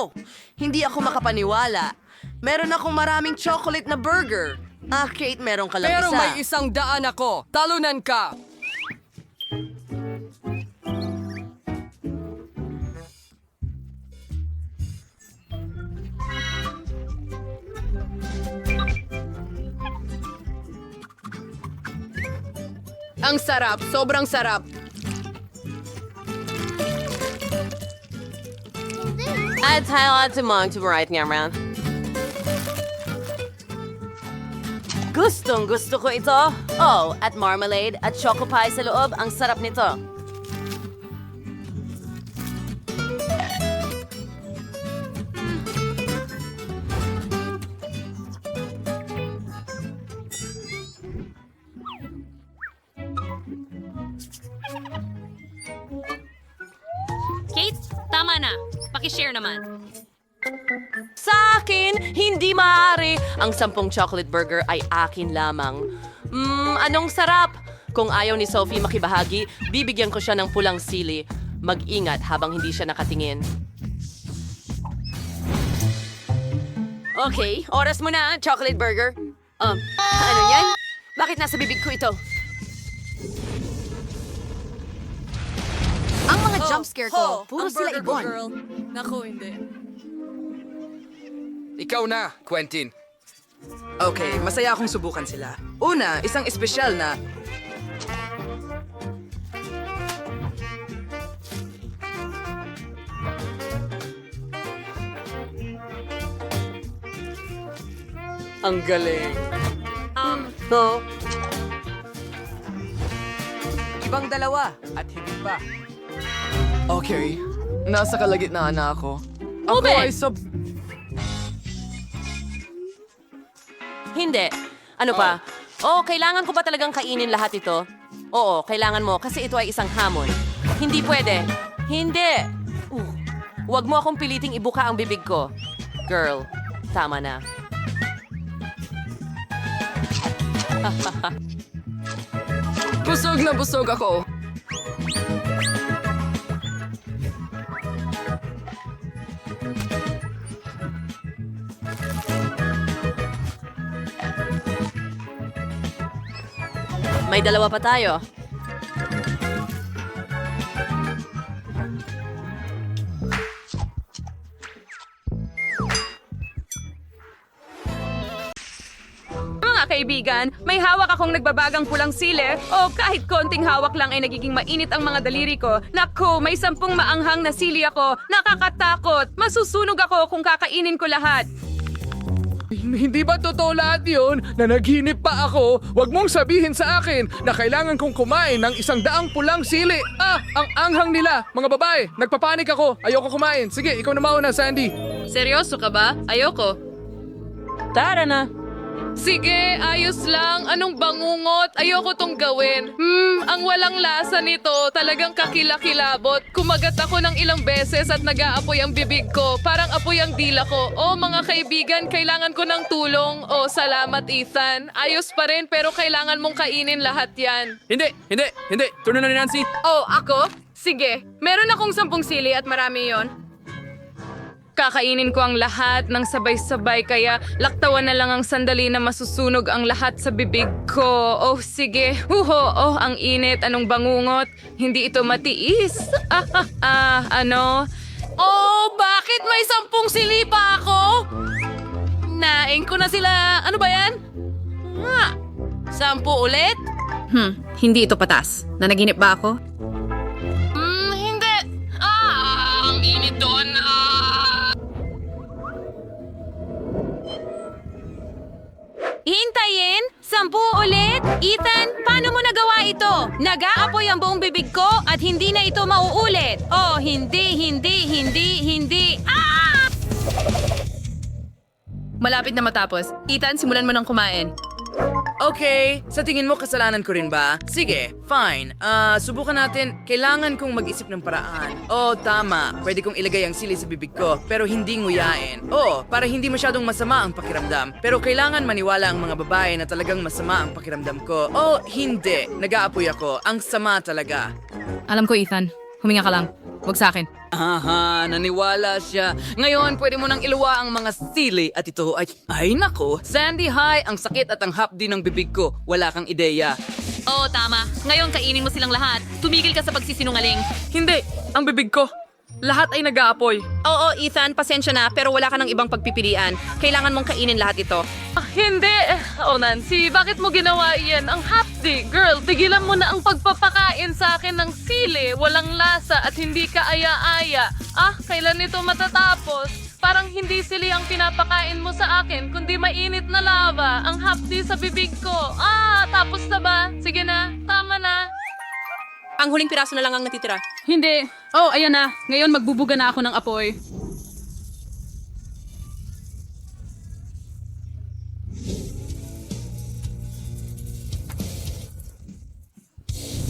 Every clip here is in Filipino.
Oh, hindi ako makapaniwala. Meron akong maraming chocolate na burger. Ah, Kate, meron ka lang Pero isa. may isang daan ako. Talunan ka. Ang sarap. Sobrang sarap. At highlight mong to right nga man. Gustong gusto ko ito. Oh, at marmalade at choco pie sa loob. Ang sarap nito. Kate, tama na. Pakishare naman. Sa akin, hindi maaari. Ang 10 chocolate burger ay akin lamang. Anong sarap! Kung ayaw ni Sophie makibahagi, bibigyan ko siya ng pulang sili. Mag-ingat habang hindi siya nakatingin. Okay, oras mo na, chocolate burger. Ano yan? Bakit nasa bibig ko ito? Ang mga jump scare ko, puro sila ibon. Naku, hindi. Ikaw na, Quentin. Okay, masaya akong subukan sila. Una, isang espesyal na... Ang galing. Ibang dalawa at higit pa. Okay, nasa kalagitnaan na ako. Ako Ube! ay Hindi. Ano pa? Oh, kailangan ko ba talagang kainin lahat ito? Oo, kailangan mo kasi ito ay isang hamon. Hindi pwede. Hindi. Huwag mo akong piliting ibuka ang bibig ko. Girl, tama na. busog na busog ako. May dalawa pa tayo. Mga kaibigan, may hawak akong nagbabagang pulang sili o kahit konting hawak lang ay nagiging mainit ang mga daliri ko. Naku, may 10 maanghang na sili ako. Nakakatakot. Masusunog ako kung kakainin ko lahat. Hindi ba totoo lahat yun na naghinip pa ako? Huwag mong sabihin sa akin na kailangan kong kumain ng 100 pulang sili. Ang anghang nila. Mga babae, nagpapanik ako. Ayoko kumain. Sige, ikaw na mauna, Sandy. Seryoso ka ba? Ayoko. Tara na. Sige, ayos lang. Anong bangungot? Ayoko tong gawin. Ang walang lasa nito. Talagang kakilakilabot. Kumagat ako ng ilang beses at nag-aapoy ang bibig ko. Parang apoy ang dila ko. Oh, mga kaibigan, kailangan ko ng tulong. Oh, salamat, Ethan. Ayos pa rin, pero kailangan mong kainin lahat yan. Hindi. Turno na ni Nancy. Oh, ako? Sige. Meron akong 10 sili at marami yon. Kakainin ko ang lahat ng sabay-sabay kaya laktawan na lang ang sandali na masusunog ang lahat sa bibig ko. Oh, sige. Oh, ang init. Anong bangungot? Hindi ito matiis. Ano? Oh, bakit may 10 sili pa ako? Naing ko na sila. Ano ba yan? 10 ulit? Hindi ito patas. Nanaginip ba ako? Hindi. Ang init doon. Hintayin? 10 ulit? Ethan, paano mo nagawa ito? Nag-aapoy ang buong bibig ko at hindi na ito mauulit. Oh, hindi. Malapit na matapos. Ethan, simulan mo ng kumain. Okay, sa tingin mo kasalanan ko rin ba? Sige, fine. Subukan natin. Kailangan kong mag-isip ng paraan. Oh, tama. Pwede kong ilagay ang sili sa bibig ko, pero hindi nguyain. Oh, para hindi masyadong masama ang pakiramdam. Pero kailangan maniwala ang mga babae na talagang masama ang pakiramdam ko. Oh, hindi. Nag-aapoy ako. Ang sama talaga. Alam ko, Ethan. Huminga ka lang. Wag sa akin. Aha, naniwala siya. Ngayon, pwede mo nang iluwa ang mga sili at ito ay nako. Sandy, hi! Ang sakit at ang hapdi ng bibig ko. Wala kang ideya. Oo, tama. Ngayon, kainin mo silang lahat. Tumigil ka sa pagsisinungaling. Hindi, ang bibig ko. Lahat ay nag-aapoy. Oo, Ethan, pasensya na, pero wala ka ng ibang pagpipilian. Kailangan mong kainin lahat ito. Hindi! Oh, Nancy, bakit mo ginawa iyan? Ang hapdi! Girl, tigilan mo na ang pagpapakain sa akin ng sili. Walang lasa at hindi ka aya-aya. Kailan ito matatapos? Parang hindi sili ang pinapakain mo sa akin, kundi mainit na lava. Ang hapdi sa bibig ko. Tapos na ba? Sige na, tama na. Ang huling piraso na lang ang natitira. Hindi. Oh, ayan na. Ngayon magbubuga na ako ng apoy.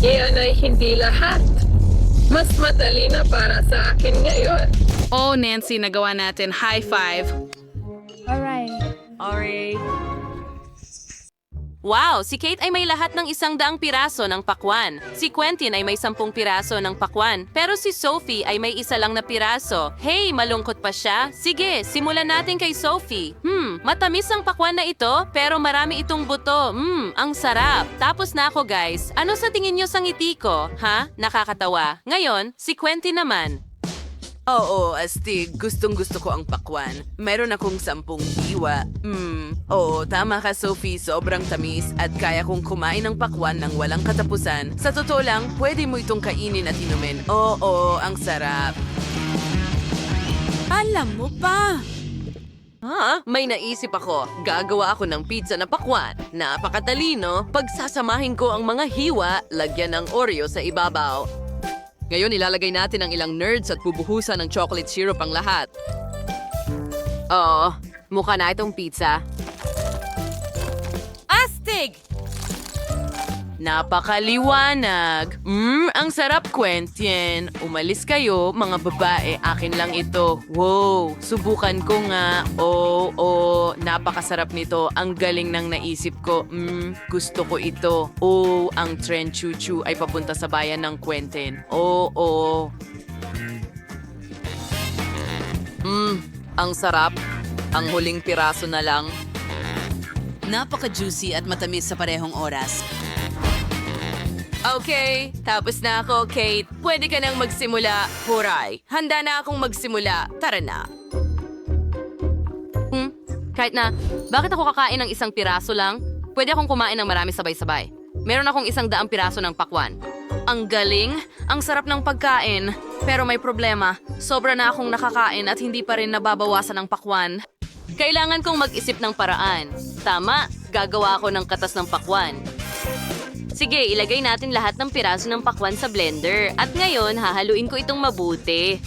Iyan ay hindi lahat. Mas madali na para sa akin ngayon. Oh, Nancy, nagawa natin. High five. Wow, si Kate ay may lahat ng 100 piraso ng pakwan. Si Quentin ay may 10 piraso ng pakwan. Pero si Sophie ay may 1 lang na piraso. Hey, malungkot pa siya? Sige, simulan natin kay Sophie. Matamis ang pakwan na ito, pero marami itong buto. Ang sarap. Tapos na ako, guys. Ano sa tingin niyo sa ngiti ko? Ha? Nakakatawa. Ngayon, si Quentin naman. Oo, astig. Gustong-gusto ko ang pakwan. Meron akong 10 diwa. Oo, tama ka, Sophie. Sobrang tamis at kaya kong kumain ng pakwan ng walang katapusan. Sa totoo lang, pwede mo itong kainin at inumin. Oo, ang sarap. Alam mo pa! May naisip ako. Gagawa ako ng pizza na pakwan. Napakatalino. Pagsasamahin ko ang mga hiwa, lagyan ng Oreo sa ibabaw. Ngayon, ilalagay natin ang ilang nerds at bubuhusan ng chocolate syrup ang lahat. Oo, mukha na itong pizza. Astig! Napakaliwanag. Ang sarap, Quentin. Umalis kayo, mga babae. Akin lang ito. Wow, subukan ko nga. Oo, napakasarap nito. Ang galing ng naisip ko. Gusto ko ito. Ang tren chuchu ay papunta sa bayan ng Quentin. Oo. Ang sarap. Ang huling piraso na lang. Napaka-juicy at matamis sa parehong oras. Okay, tapos na ako, Kate. Pwede ka nang magsimula. Huray, handa na akong magsimula. Tara na. Kahit na, bakit ako kakain ng 1 piraso lang? Pwede akong kumain ng marami sabay-sabay. Meron akong 100 piraso ng pakwan. Ang galing, ang sarap ng pagkain. Pero may problema, sobra na akong nakakain at hindi pa rin nababawasan ang pakwan. Kailangan kong mag-isip ng paraan. Tama, gagawa ako ng katas ng pakwan. Sige, ilagay natin lahat ng piraso ng pakwan sa blender. At ngayon, hahaluin ko itong mabuti.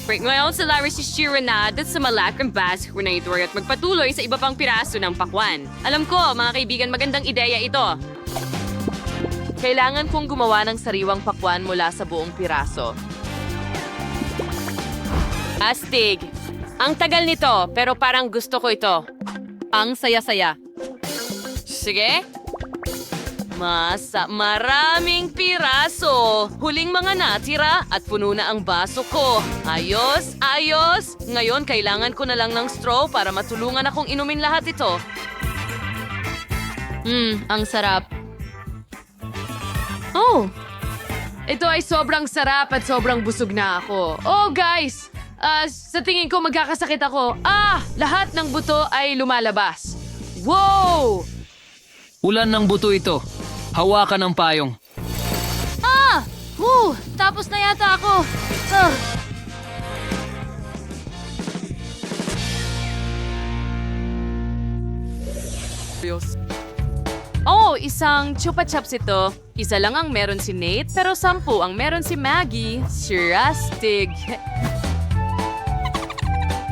Break ngayon sa Larry si Shiranad at sa Malakang Bass Grenador at magpatuloy sa iba pang piraso ng pakwan. Alam ko, mga kaibigan, magandang ideya ito. Kailangan kong gumawa ng sariwang pakwan mula sa buong piraso. Astig. Ang tagal nito, pero parang gusto ko ito. Ang saya-saya. Sige. Maraming piraso. Huling mga natira at puno na ang baso ko. Ayos. Ngayon, kailangan ko na lang ng straw para matulungan akong inumin lahat ito. Ang sarap. Ito ay sobrang sarap at sobrang busog na ako. Oh, guys! Sa tingin ko magkakasakit ako. Lahat ng buto ay lumalabas. Wow! Ulan ng buto ito. Hawakan ng payong. Tapos na yata ako. Isang chupa chups ito. Isa lang ang meron si Nate, pero 10 ang meron si Maggie. Sirastig.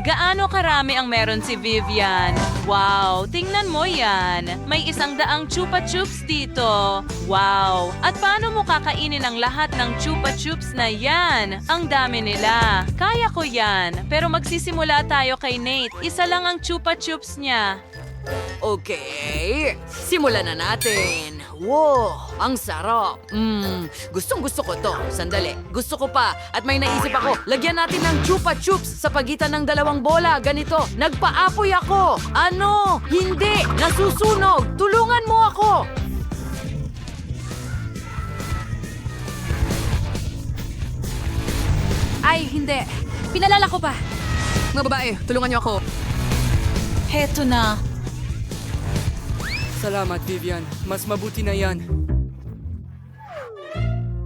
Gaano karami ang meron si Vivian? Wow, tingnan mo yan. May 100 chupa chups dito. Wow. At paano mo kakainin ang lahat ng chupa chups na yan? Ang dami nila. Kaya ko yan. Pero magsisimula tayo kay Nate. Isa lang ang chupa chups niya. Okay, simulan na natin. Wow, ang sarap. Gustong gusto ko to. Sandali, gusto ko pa. At may naisip ako, lagyan natin ng chupa chups sa pagitan ng dalawang bola. Ganito, nagpaapoy ako. Ano? Hindi, nasusunog. Tulungan mo ako. Ay, hindi. Pinalala ko pa. Mga babae, tulungan niyo ako. Heto na. Salamat, Vivian. Mas mabuti na yan.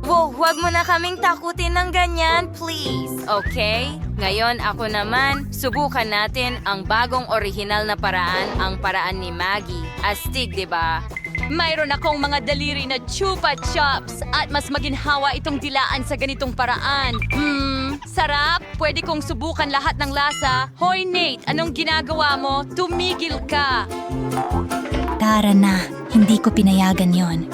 Wow, huwag mo na kaming takutin ng ganyan, please. Okay? Ngayon ako naman, subukan natin ang bagong orihinal na paraan, ang paraan ni Maggie. Astig, di ba? Mayroon akong mga daliri na chupa chops at mas maginhawa itong dilaan sa ganitong paraan. Sarap. Pwede kong subukan lahat ng lasa. Hoy, Nate, anong ginagawa mo? Tumigil ka. Tara na, hindi ko pinayagan yon.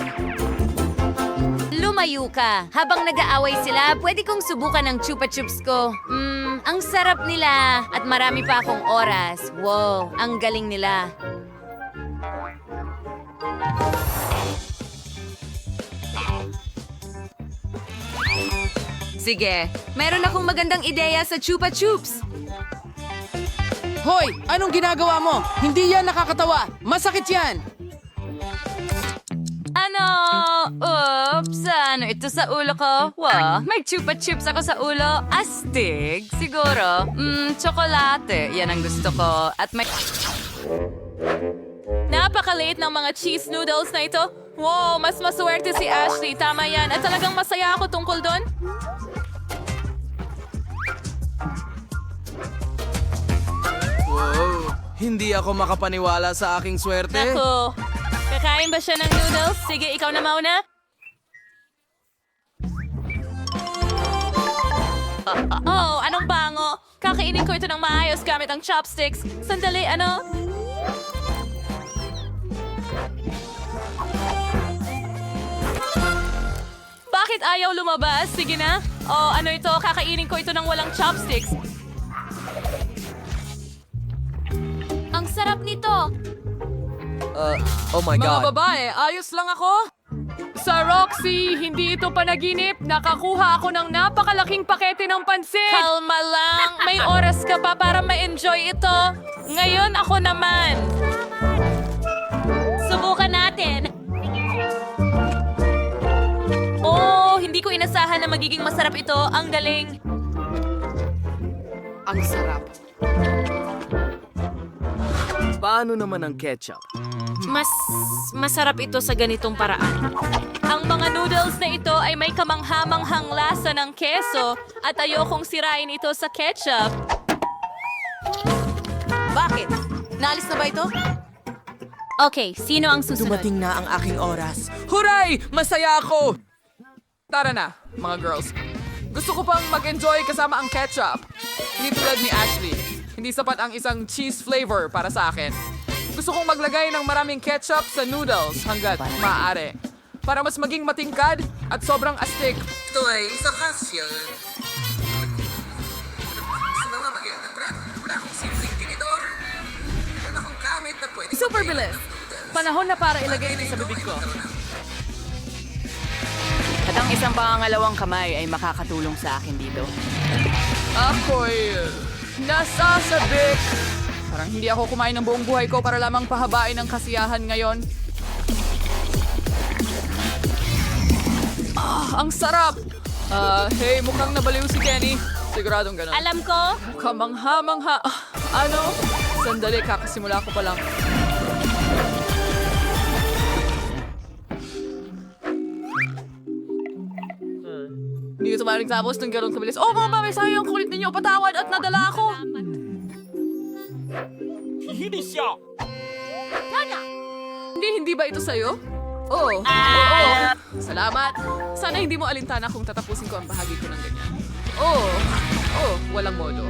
Lumayo ka. Habang nag-aaway sila, pwede kong subukan ang chupa chups ko. Ang sarap nila at marami pa akong oras. Wow, ang galing nila. Sige, meron akong magandang ideya sa chupa chups. Hoy! Anong ginagawa mo? Hindi yan nakakatawa! Masakit yan! Ano? Oops, ano ito sa ulo ko? Wow, may chupa chups ako sa ulo. Astig, siguro. Tsokolate, yan ang gusto ko. At may... Napakaliit ng mga cheese noodles na ito. Wow, mas maswerte si Ashley. Tama yan. At talagang masaya ako tungkol doon. Wow! Hindi ako makapaniwala sa aking swerte. Naku, kakain ba siya ng noodles? Sige, ikaw na mauna. Oh, anong bango? Kakainin ko ito ng maayos gamit ang chopsticks. Sandali, ano? Bakit ayaw lumabas? Sige na. Oh, ano ito? Kakainin ko ito ng walang chopsticks. Ang sarap nito. Oh my Mga God. babae, ayos lang ako. Sa Roxy, hindi ito panaginip. Nakakuha ako ng napakalaking pakete ng pansit. Kalma lang. May oras ka pa para ma-enjoy ito. Ngayon ako naman. Subukan natin. Oh, hindi ko inasahan na magiging masarap ito. Ang galing. Ang sarap. Paano naman ang ketchup? Mas masarap ito sa ganitong paraan. Ang mga noodles na ito ay may kamanghamanghang lasa ng keso at ayokong sirain ito sa ketchup. Bakit? Naalis na ba ito? Okay, sino ang susunod? Dumating na ang aking oras. Huray! Masaya ako! Tara na, mga girls. Gusto ko pang mag-enjoy kasama ang ketchup. Hindi tulad ni Ashley. Hindi sapat ang isang cheese flavor para sa akin. Gusto kong maglagay ng maraming ketchup sa noodles hanggat maaari. Para mas maging matingkad at sobrang astig. Ito ay isang kasya. Super bilis. Panahon na para ilagay ito sa bibig ko. At ang isang pangalawang kamay ay makakatulong sa akin dito. Ako'y nasasabik. Parang hindi ako kumain ng buong buhay ko para lamang pahabain ang kasiyahan ngayon. Ang sarap! Hey, mukhang nabaliw si Kenny. Siguradong ganun. Alam ko, Kamangha-mangha. Ano? Sandali, kakasimula ko pa lang. Hindi ko tumaring tapos ng gano'ng kabilis. Oh, mga babay, sayang ang kulit ninyo. Patawad at nadala ako. Hindi ba ito sa'yo? Oo. Oo. Salamat. Sana hindi mo alintana kung tatapusin ko ang bahagi ko ng ganyan. Oo. Walang modo.